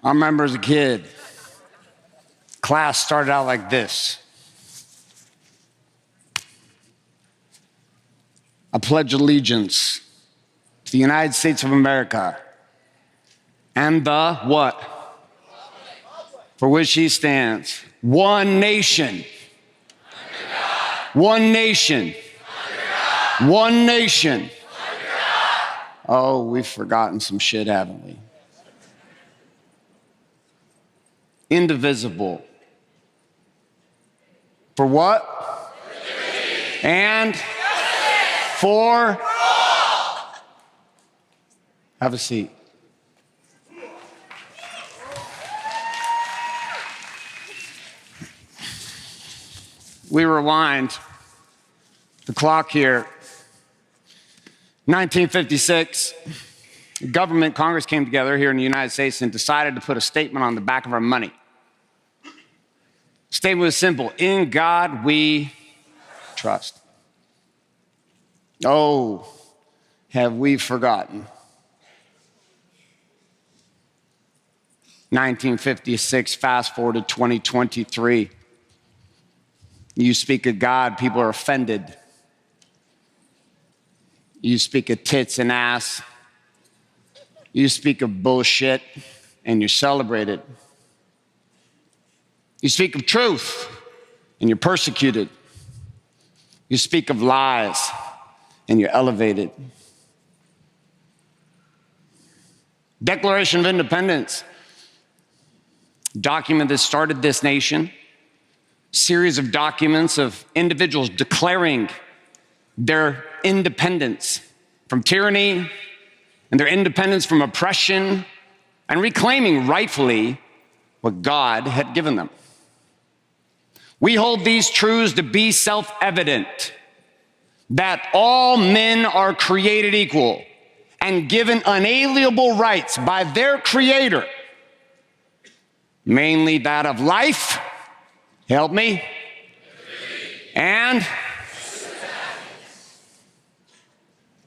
I remember as a kid, class started out like this. I pledge allegiance to the United States of America and the what? For which he stands. One nation. One nation. One nation. Oh, we've forgotten some shit, haven't we? Indivisible. For what? And for? Have a seat. We rewind the clock here. 1956, Congress came together here in the United States and decided to put a statement on the back of our money. The statement was simple: in God we trust. Oh, have we forgotten? 1956, fast forward to 2023. You speak of God, people are offended. You speak of tits and ass. You speak of bullshit, and you're celebrated. You speak of truth, and you're persecuted. You speak of lies, and you're elevated. Declaration of Independence, document that started this nation, series of documents of individuals declaring their independence from tyranny and their independence from oppression and reclaiming rightfully what God had given them. We hold these truths to be self-evident, that all men are created equal and given unalienable rights by their Creator, mainly that of life, help me, and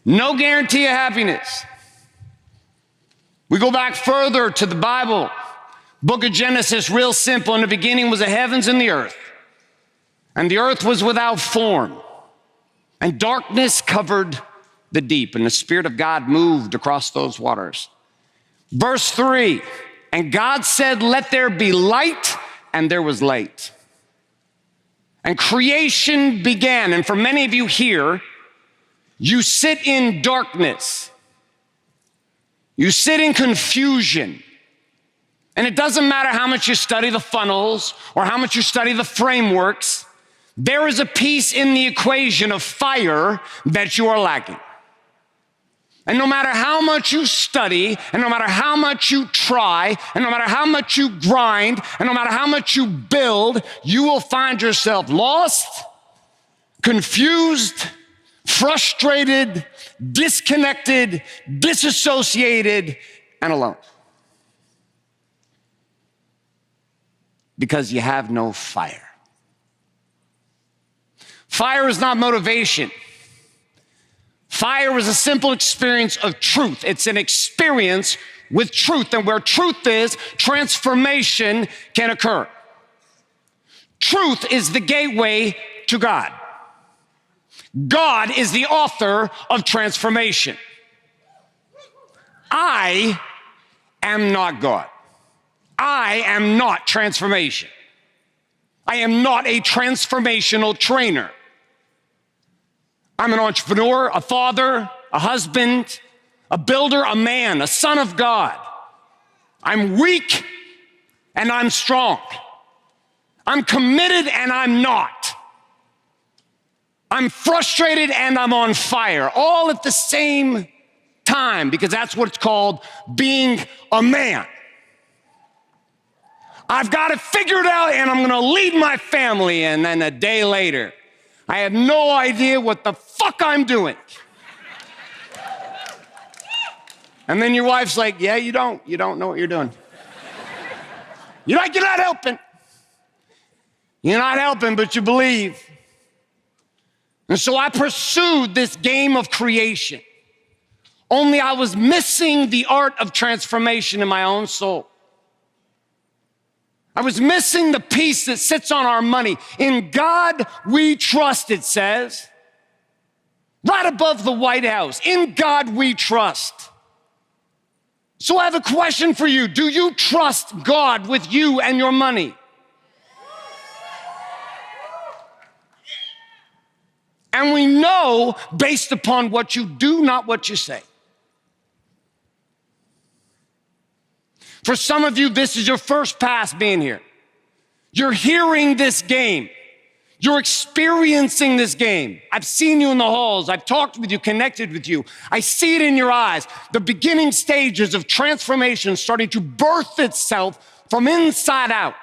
no guarantee of happiness. We go back further to the Bible, book of Genesis, real simple. In the beginning was the heavens and the earth was without form, and darkness covered the deep, and the Spirit of God moved across those waters. Verse 3, and God said, let there be light, and there was light. And creation began, and for many of you here, you sit in darkness. You sit in confusion. And it doesn't matter how much you study the funnels or how much you study the frameworks, there is a piece in the equation of fire that you are lacking. And no matter how much you study, and no matter how much you try, and no matter how much you grind, and no matter how much you build, you will find yourself lost, confused, frustrated, disconnected, disassociated, and alone. Because you have no fire. Fire is not motivation. Fire is a simple experience of truth. It's an experience with truth, and where truth is, transformation can occur. Truth is the gateway to God. God is the author of transformation. I am not God. I am not transformation. I am not a transformational trainer. I'm an entrepreneur, a father, a husband, a builder, a man, a son of God. I'm weak and I'm strong. I'm committed and I'm not. I'm frustrated and I'm on fire, all at the same time, because that's what it's called being a man. I've got it figured out and I'm gonna lead my family, and then a day later, I have no idea what the fuck I'm doing. And then your wife's like, yeah, you don't know what you're doing. You're not helping. You're not helping, but you believe. And so I pursued this game of creation. Only I was missing the art of transformation in my own soul. I was missing the piece that sits on our money. In God we trust, it says. Right above the White House. In God we trust. So I have a question for you. Do you trust God with you and your money? And we know based upon what you do, not what you say. For some of you, this is your first pass being here. You're hearing this game. You're experiencing this game. I've seen you in the halls. I've talked with you, connected with you. I see it in your eyes. The beginning stages of transformation starting to birth itself from inside out.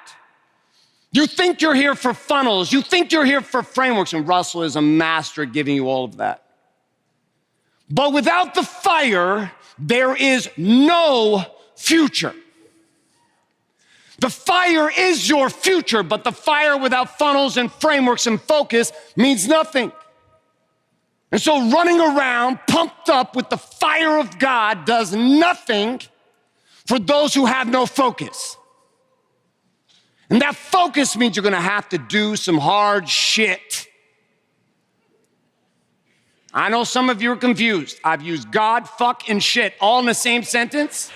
You think you're here for funnels. You think you're here for frameworks. And Russell is a master at giving you all of that. But without the fire, there is no future. The fire is your future, but the fire without funnels and frameworks and focus means nothing. And so running around pumped up with the fire of God does nothing for those who have no focus. And that focus means you're gonna have to do some hard shit. I know some of you are confused. I've used God, fuck, and shit all in the same sentence.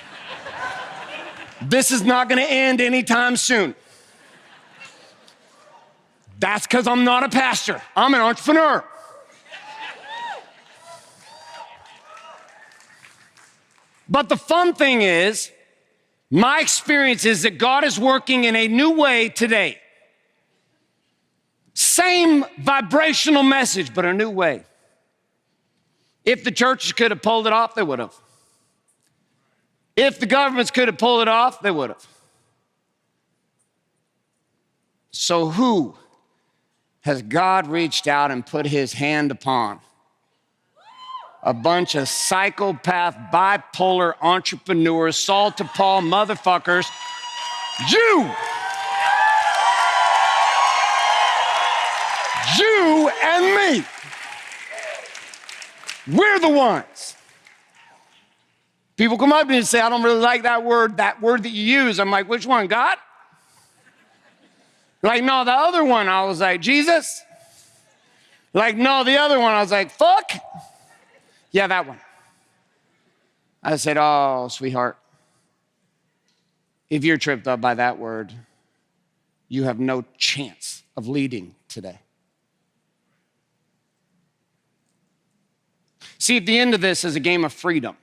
This is not gonna end anytime soon. That's because I'm not a pastor. I'm an entrepreneur. But the fun thing is, my experience is that God is working in a new way today. Same vibrational message, but a new way. If the churches could have pulled it off, they would have. If the governments could have pulled it off, they would have. So who has God reached out and put his hand upon? A bunch of psychopath, bipolar entrepreneurs, Saul to Paul motherfuckers. You and me. We're the ones. People come up to me and say, I don't really like that word that you use. I'm like, which one, God? Like, no, the other one. I was like, Jesus? Like, no, the other one. I was like, fuck? Yeah, that one. I said, oh, sweetheart, if you're tripped up by that word, you have no chance of leading today. See, at the end of this is a game of freedom.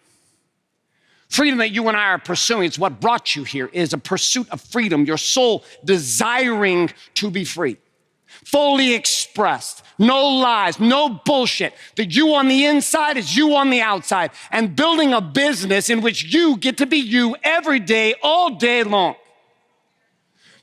Freedom that you and I are pursuing, it's what brought you here, is a pursuit of freedom, your soul desiring to be free, fully expressed, no lies, no bullshit, that you on the inside is you on the outside, and building a business in which you get to be you every day, all day long.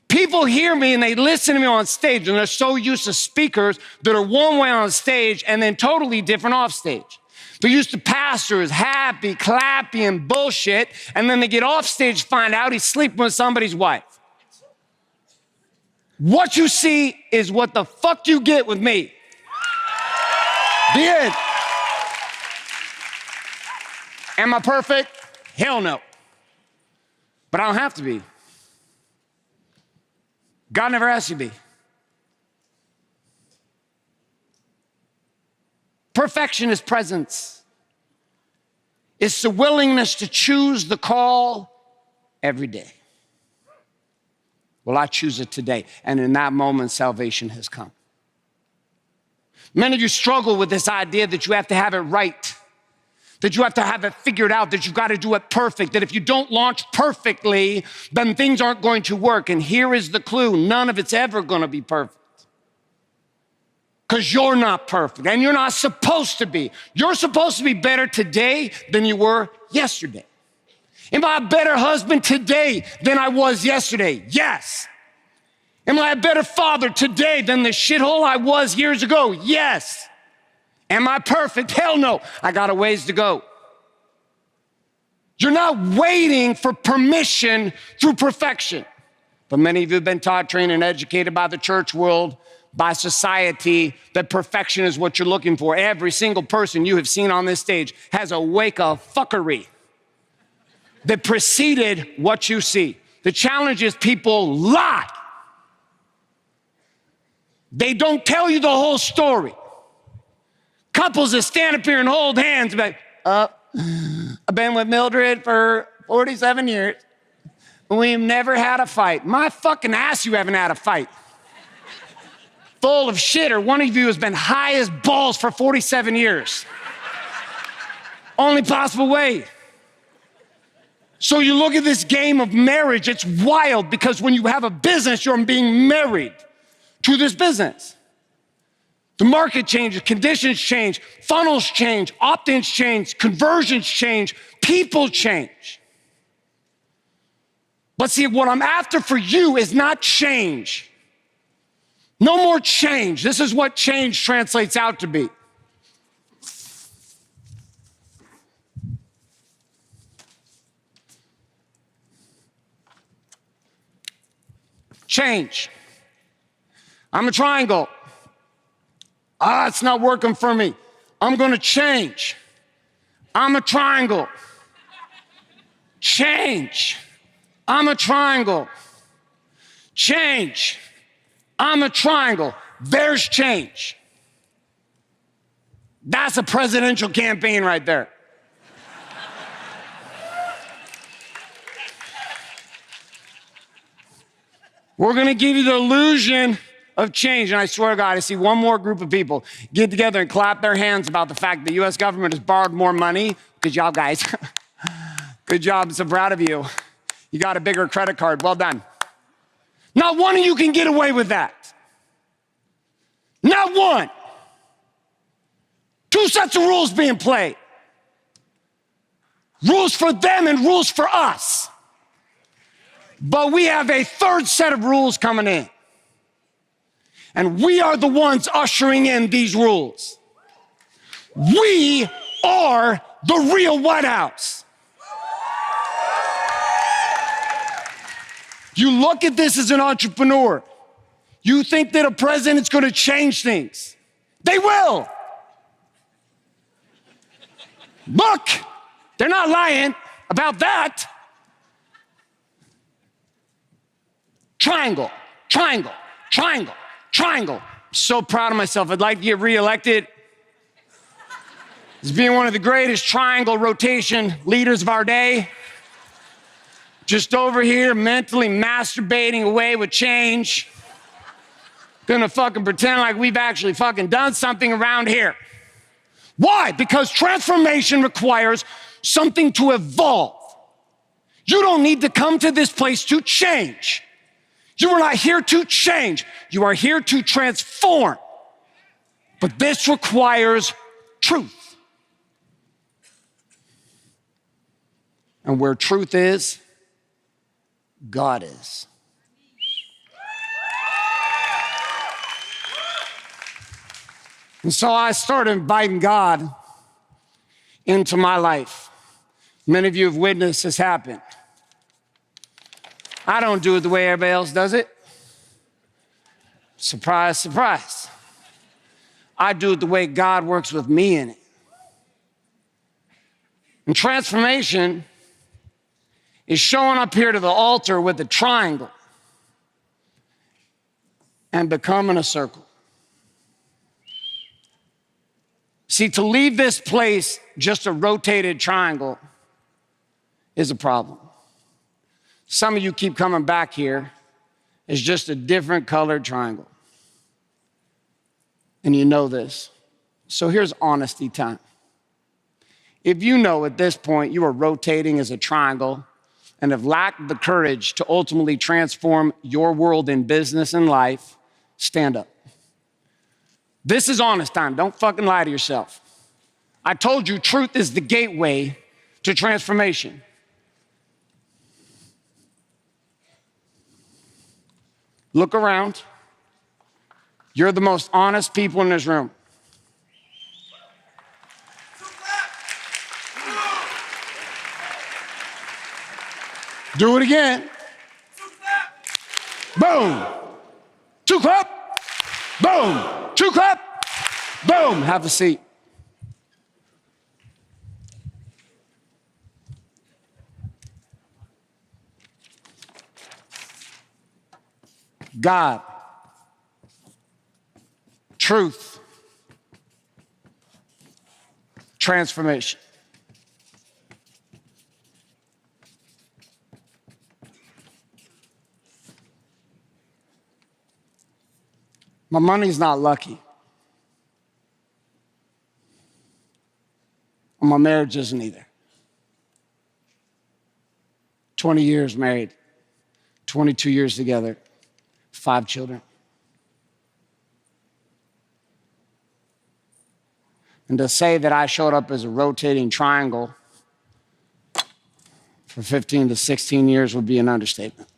People hear me and they listen to me on stage, and they're so used to speakers that are one way on stage and then totally different off stage. They're used to pastors, happy, clappy, and bullshit, and then they get off stage, find out he's sleeping with somebody's wife. What you see is what the fuck you get with me. The end. Am I perfect? Hell no. But I don't have to be. God never asked you to be. Perfection is presence. It's the willingness to choose the call every day. Well, I choose it today. And in that moment, salvation has come. Many of you struggle with this idea that you have to have it right, that you have to have it figured out, that you've got to do it perfect, that if you don't launch perfectly, then things aren't going to work. And here is the clue. None of it's ever going to be perfect. Because you're not perfect, and you're not supposed to be. You're supposed to be better today than you were yesterday. Am I a better husband today than I was yesterday? Yes. Am I a better father today than the shithole I was years ago? Yes. Am I perfect? Hell no. I got a ways to go. You're not waiting for permission through perfection. But many of you have been taught, trained, and educated by the church world, by society, that perfection is what you're looking for. Every single person you have seen on this stage has a wake of fuckery that preceded what you see. The challenge is people lie. They don't tell you the whole story. Couples that stand up here and hold hands and be like, I've been with Mildred for 47 years. We've never had a fight. My fucking ass, you haven't had a fight. Full of shit, or one of you has been high as balls for 47 years. Only possible way. So you look at this game of marriage, it's wild because when you have a business, you're being married to this business. The market changes, conditions change, funnels change, opt-ins change, conversions change, people change. But see, what I'm after for you is not change. No more change. This is what change translates out to be. Change. I'm a triangle. It's not working for me. I'm going to change. I'm a triangle. Change. I'm a triangle. Change. I'm a triangle. There's change. That's a presidential campaign right there. We're going to give you the illusion of change. And I swear to God, I see one more group of people get together and clap their hands about the fact the U.S. government has borrowed more money. Good job, guys. Good job. I'm so proud of you. You got a bigger credit card. Well done. Not one of you can get away with that. Not one. Two sets of rules being played. Rules for them and rules for us. But we have a third set of rules coming in. And we are the ones ushering in these rules. We are the real White House. You look at this as an entrepreneur. You think that a president's going to change things. They will. Look, they're not lying about that. Triangle, triangle, triangle, triangle. So proud of myself. I'd like to get reelected as being one of the greatest triangle rotation leaders of our day. Just over here mentally masturbating away with change. Gonna fucking pretend like we've actually fucking done something around here. Why? Because transformation requires something to evolve. You don't need to come to this place to change. You are not here to change. You are here to transform. But this requires truth. And where truth is, God is. And so I started inviting God into my life. Many of you have witnessed this happen. I don't do it the way everybody else does it. Surprise, surprise. I do it the way God works with me in it. And transformation is showing up here to the altar with a triangle and becoming a circle. See, to leave this place just a rotated triangle is a problem. Some of you keep coming back here as just a different colored triangle. And you know this. So here's honesty time. If you know at this point you are rotating as a triangle and have lacked the courage to ultimately transform your world in business and life, stand up. This is honest time. Don't fucking lie to yourself. I told you truth is the gateway to transformation. Look around. You're the most honest people in this room. Do it again. Boom. Two clap. Boom. Two clap. Boom. Have a seat. God, truth, transformation. My money's not lucky. And my marriage isn't either. 20 years married, 22 years together, 5 children. And to say that I showed up as a rotating triangle for 15 to 16 years would be an understatement.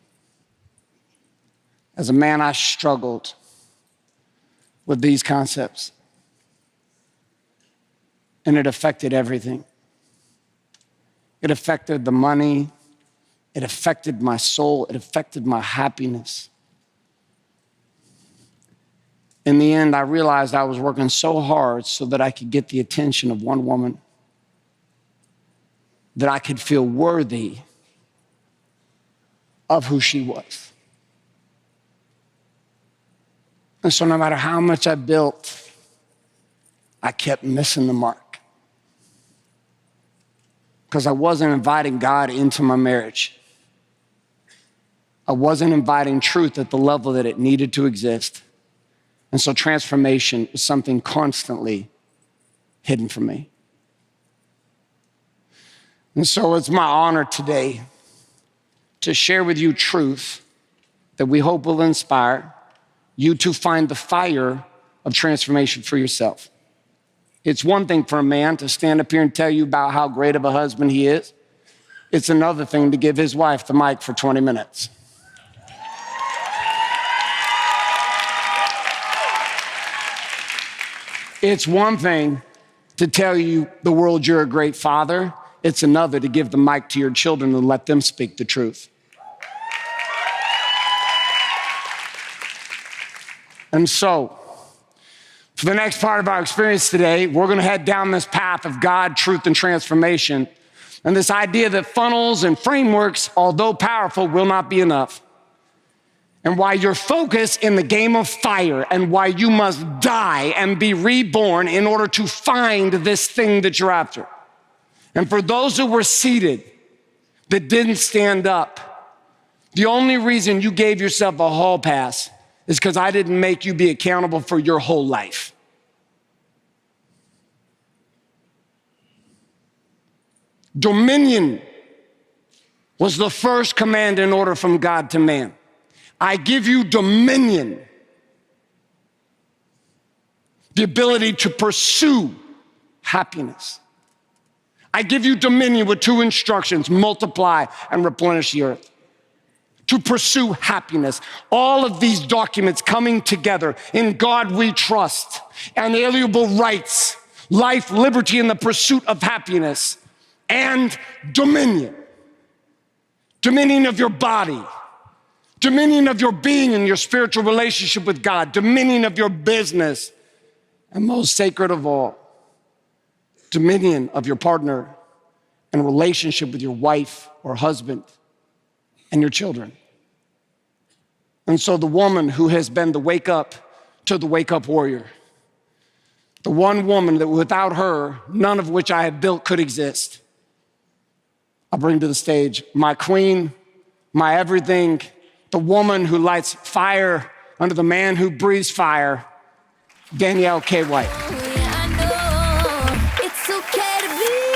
As a man, I struggled with these concepts. And it affected everything. It affected the money. It affected my soul. It affected my happiness. In the end, I realized I was working so hard so that I could get the attention of one woman, that I could feel worthy of who she was. And so no matter how much I built, I kept missing the mark. Because I wasn't inviting God into my marriage. I wasn't inviting truth at the level that it needed to exist. And so transformation was something constantly hidden from me. And so it's my honor today to share with you truth that we hope will inspire you to find the fire of transformation for yourself. It's one thing for a man to stand up here and tell you about how great of a husband he is. It's another thing to give his wife the mic for 20 minutes. It's one thing to tell you the world you're a great father. It's another to give the mic to your children and let them speak the truth. And so, for the next part of our experience today, we're going to head down this path of God, truth, and transformation. And this idea that funnels and frameworks, although powerful, will not be enough. And why your focus in the game of fire, and why you must die and be reborn in order to find this thing that you're after. And for those who were seated that didn't stand up, the only reason you gave yourself a hall pass is because I didn't make you be accountable for your whole life. Dominion was the first command in order from God to man. I give you dominion, the ability to pursue happiness. I give you dominion with 2 instructions: multiply and replenish the earth. To pursue happiness. All of these documents coming together. In God we trust. Unalienable rights, life, liberty, and the pursuit of happiness. And dominion. Dominion of your body. Dominion of your being and your spiritual relationship with God. Dominion of your business. And most sacred of all, dominion of your partner and relationship with your wife or husband and your children. And so the woman who has been the wake up to the wake up warrior, the one woman that without her, none of which I have built could exist, I bring to the stage my queen, my everything, the woman who lights fire under the man who breathes fire, Danielle K. White. I know it's okay to be